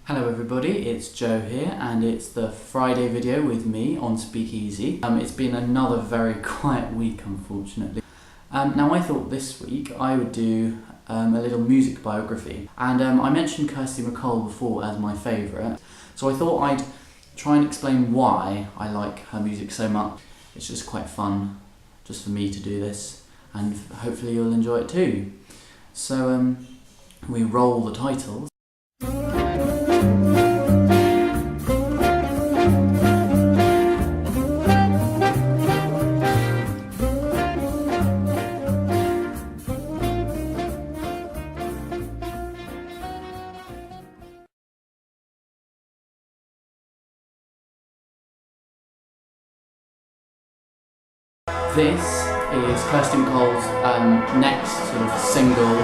Hello everybody, it's Joe here and it's the Friday video with me on Speakeasy. It's been another very quiet week unfortunately. Now I thought this week I would do a little music biography, and I mentioned Kirsty MacColl before as my favourite, so I thought I'd try and explain why I like her music so much. It's just quite fun just for me to do this, and hopefully you'll enjoy it too. So we roll the titles. This is Kirsty MacColl's next sort of single,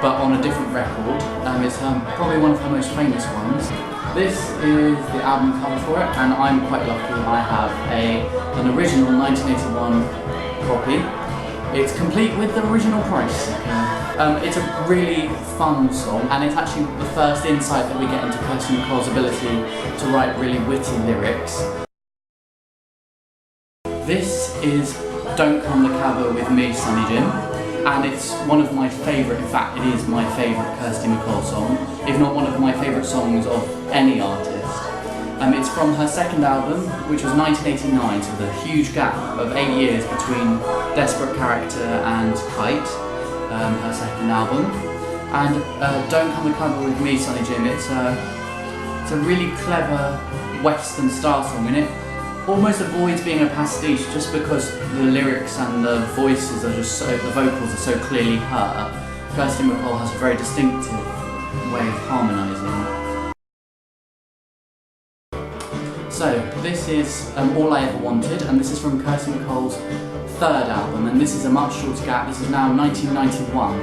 but on a different record. It's probably one of her most famous ones. This is the album cover for it, and I'm quite lucky. I have an original 1981 copy. It's complete with the original price. It's a really fun song, and it's actually the first insight that we get into Kirsty MacColl's ability to write really witty lyrics. This is Don't Come to Cabo with me, Sonny Jim, and it's one of my favourite, in fact it is my favourite Kirsty MacColl song, if not one of my favourite songs of any artist. It's from her second album, which was 1989, so there's a huge gap of 8 years between Desperate Character and Kite, her second album. And Don't Come to Cabo with me, Sonny Jim, it's a really clever Western style song, and it almost avoids being a pastiche just because the lyrics and the voices are just the vocals are so clearly her. Kirsty MacColl has a very distinctive way of harmonising. So this is All I Ever Wanted, and this is from Kirsty MacColl's third album, and this is a much shorter gap. This is now 1991.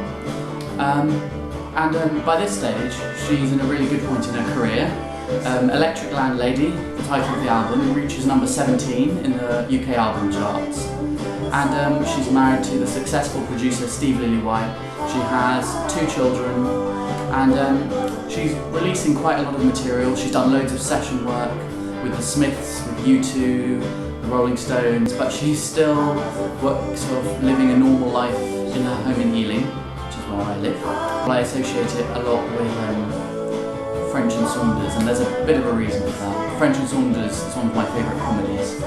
By this stage she's in a really good point in her career. Electric Landlady, the title of the album, reaches number 17 in the UK album charts. And she's married to the successful producer Steve Lillywhite. She has 2 children, and she's releasing quite a lot of material. She's done loads of session work with the Smiths, with U2, the Rolling Stones, but she's still sort of living a normal life in her home in Ealing, which is where I live. I associate it a lot with French and Saunders, and there's a bit of a reason for that. French and Saunders is one of my favourite comedies,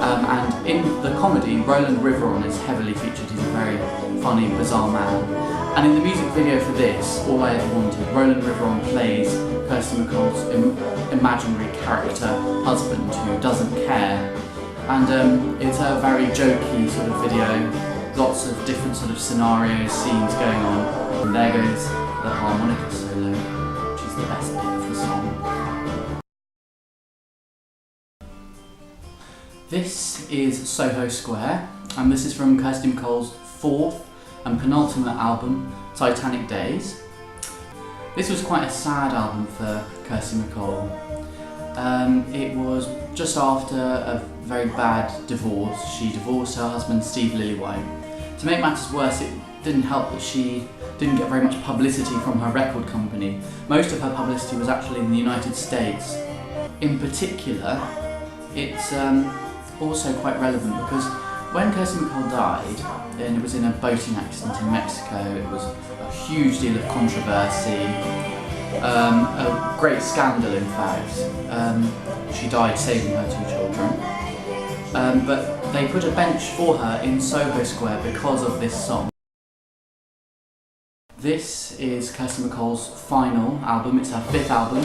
and in the comedy, Roland Riveron is heavily featured. He's a very funny, bizarre man, and in the music video for this, All I Ever Wanted, Roland Riveron plays Kirsty MacColl's imaginary character husband who doesn't care, and it's a very jokey sort of video, lots of different sort of scenarios, scenes going on, and there goes the harmonica solo, the best bit of the song. This is Soho Square, and this is from Kirsty MacColl's 4th and penultimate album, Titanic Days. This was quite a sad album for Kirsty MacColl. It was just after a very bad divorce. She divorced her husband Steve Lillywhite. To make matters worse, it didn't help that she didn't get very much publicity from her record company. Most of her publicity was actually in the United States. In particular, it's also quite relevant because when Kirsty MacColl died, and it was in a boating accident in Mexico, it was a huge deal of controversy, a great scandal in fact. She died saving her 2 children. But they put a bench for her in Soho Square because of this song. This is Kirsty MacColl's final album. It's her 5th album.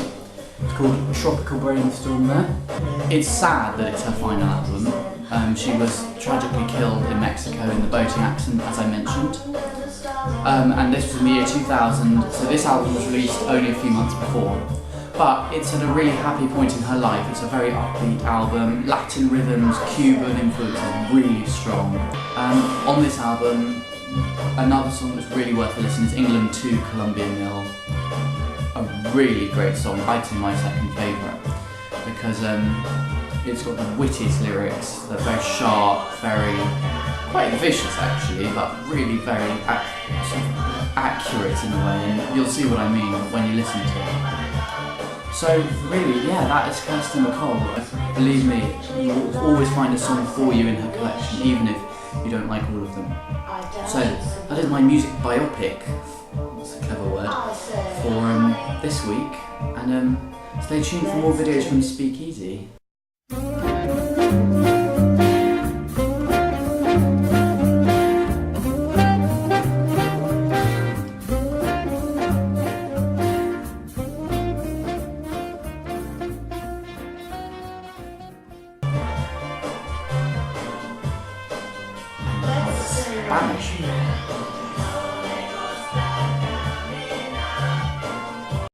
It's called Tropical Brainstorm there. It's sad that it's her final album. She was tragically killed in Mexico in the boating accident, as I mentioned. And this was in the year 2000, so this album was released only a few months before. But it's at a really happy point in her life. It's a very upbeat album. Latin rhythms, Cuban influence are really strong. On this album, another song that's really worth a listen is England to Columbia Mill. A really great song, I'd say my second favourite, because it's got the wittiest lyrics. They're very sharp, quite vicious actually, but really very accurate in a way, and you'll see what I mean when you listen to it. So really, yeah, that is Kirsty MacColl. Believe me, you will always find a song for you in her collection, even if you don't like all of them. So that is my music biopic, that's a clever word, for this week. And stay tuned for more videos from Speakeasy.